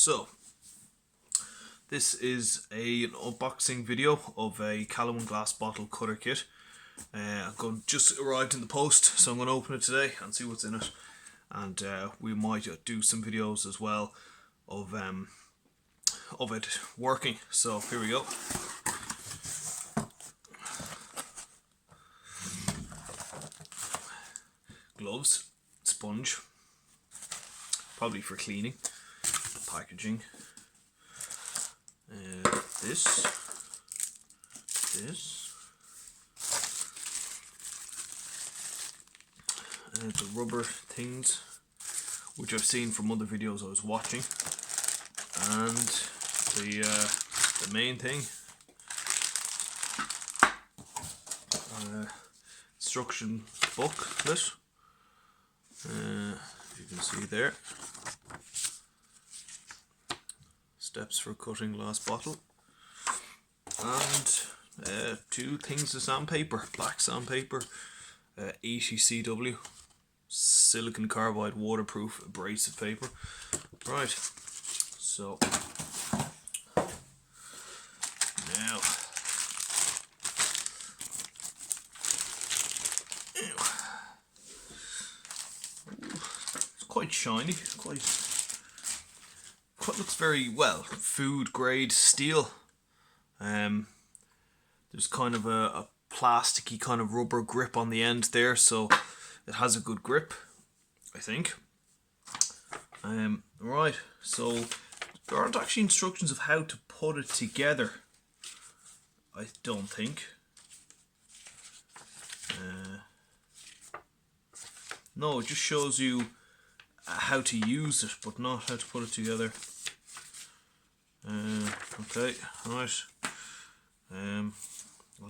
So this is an unboxing video of a Kalowen glass bottle cutter kit. Just arrived in the post, so I'm going to open it today and see what's in it. And we might do some videos as well of it working. So here we go. Gloves, sponge, probably for cleaning, packaging. This, the rubber things, which I've seen from other videos I was watching, and the main thing, instruction booklet. You can see there, steps for cutting glass bottle, and two things of sandpaper, black sandpaper, 80 CW, silicon carbide waterproof abrasive paper. Right, so now it's quite shiny, quite looks very well, food grade steel. There's kind of a plasticky kind of rubber grip on the end there, so it has a good grip, I think. Right, so there aren't actually instructions of how to put it together, I don't think. No, it just shows you how to use it, but not how to put it together. Okay, right. I'll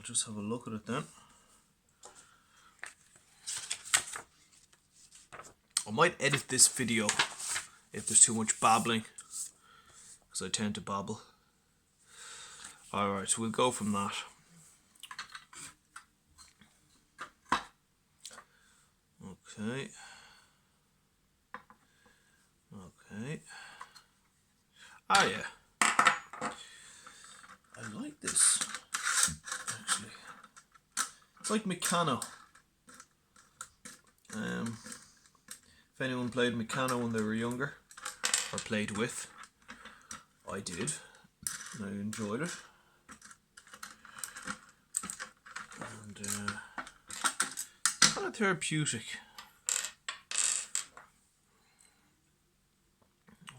just have a look at it then. I might edit this video if there's too much babbling, because I tend to babble. Alright, so we'll go from that. Okay. Okay. Ah, yeah. I like this, actually. It's like Meccano. If anyone played Meccano when they were younger, or played with, I did, and I enjoyed it. And kind of therapeutic.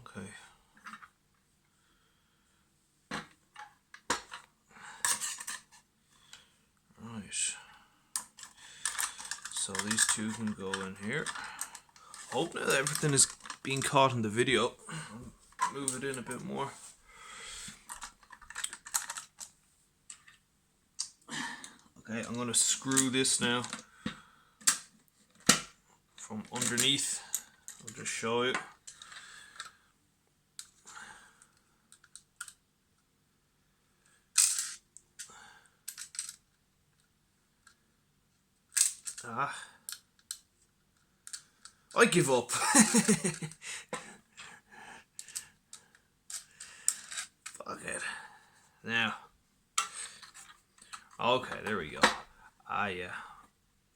Okay. Right. So these two can go in here. Hope that everything is being caught in the video. I'll move it in a bit more. Okay, I'm going to screw this now from underneath. I'll just show you. I give up. Fuck it. Now. Okay, there we go. Yeah.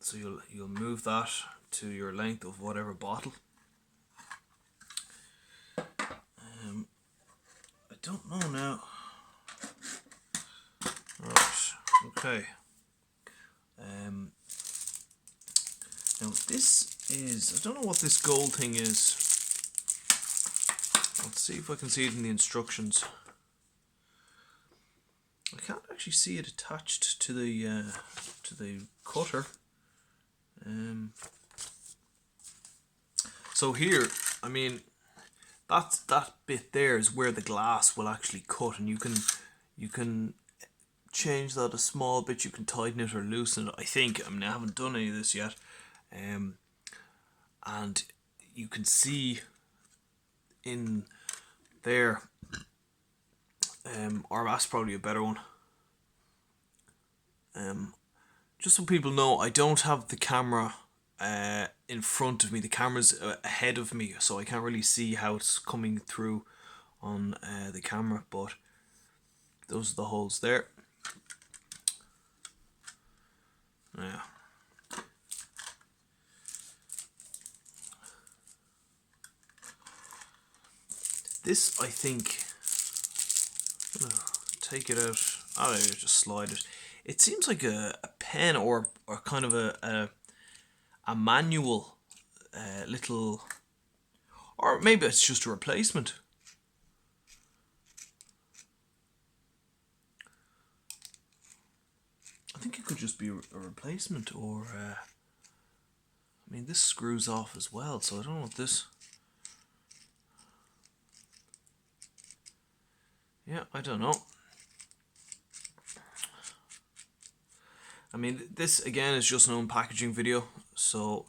So you'll move that to your length of whatever bottle. I don't know now. Right. Okay. Now this is, I don't know what this gold thing is. Let's see if I can see it in the instructions. I can't actually see it attached to the cutter. So here, I mean, that bit there is where the glass will actually cut, and you can change that a small bit. You can tighten it or loosen it, I think. I mean, I haven't done any of this yet. And you can see in there, or that's probably a better one. Just so people know, I don't have the camera in front of me. The camera's ahead of me, so I can't really see how it's coming through on the camera, but those are the holes there. Yeah. This, I think, take it out. Oh, there, just slide it. It seems like a pen or kind of a manual little, or maybe it's just a replacement. I think it could just be a replacement, or I mean, this screws off as well, so I don't know what this. Yeah, I don't know. I mean, this again is just an unpackaging video, so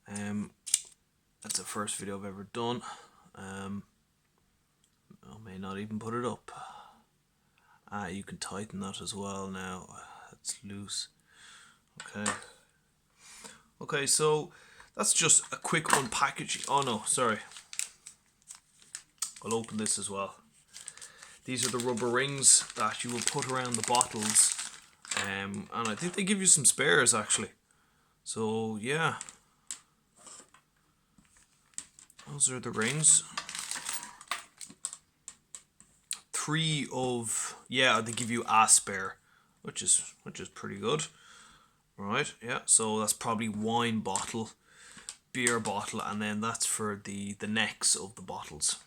that's the first video I've ever done. I may not even put it up. You can tighten that as well now. It's loose. Okay, so that's just a quick unpackaging. Oh no, sorry. I'll open this as well. These are the rubber rings that you will put around the bottles. And I think they give you some spares actually. So yeah. Those are the rings. 3 of, yeah, they give you a spare, which is pretty good. Right, yeah, so that's probably wine bottle, beer bottle, and then that's for the necks of the bottles.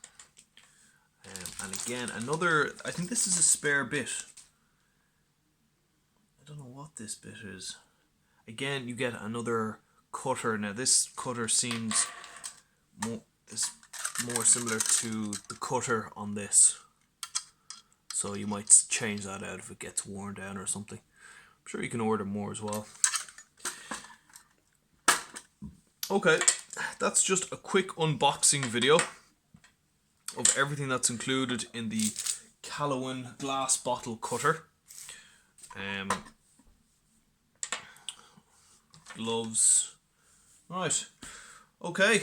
And again, another, I think this is a spare bit. I don't know what this bit is. Again, you get another cutter. Now this cutter seems more similar to the cutter on this. So you might change that out if it gets worn down or something. I'm sure you can order more as well. Okay, that's just a quick unboxing video of everything that's included in the Kalowen glass bottle cutter. Gloves. Right. Okay.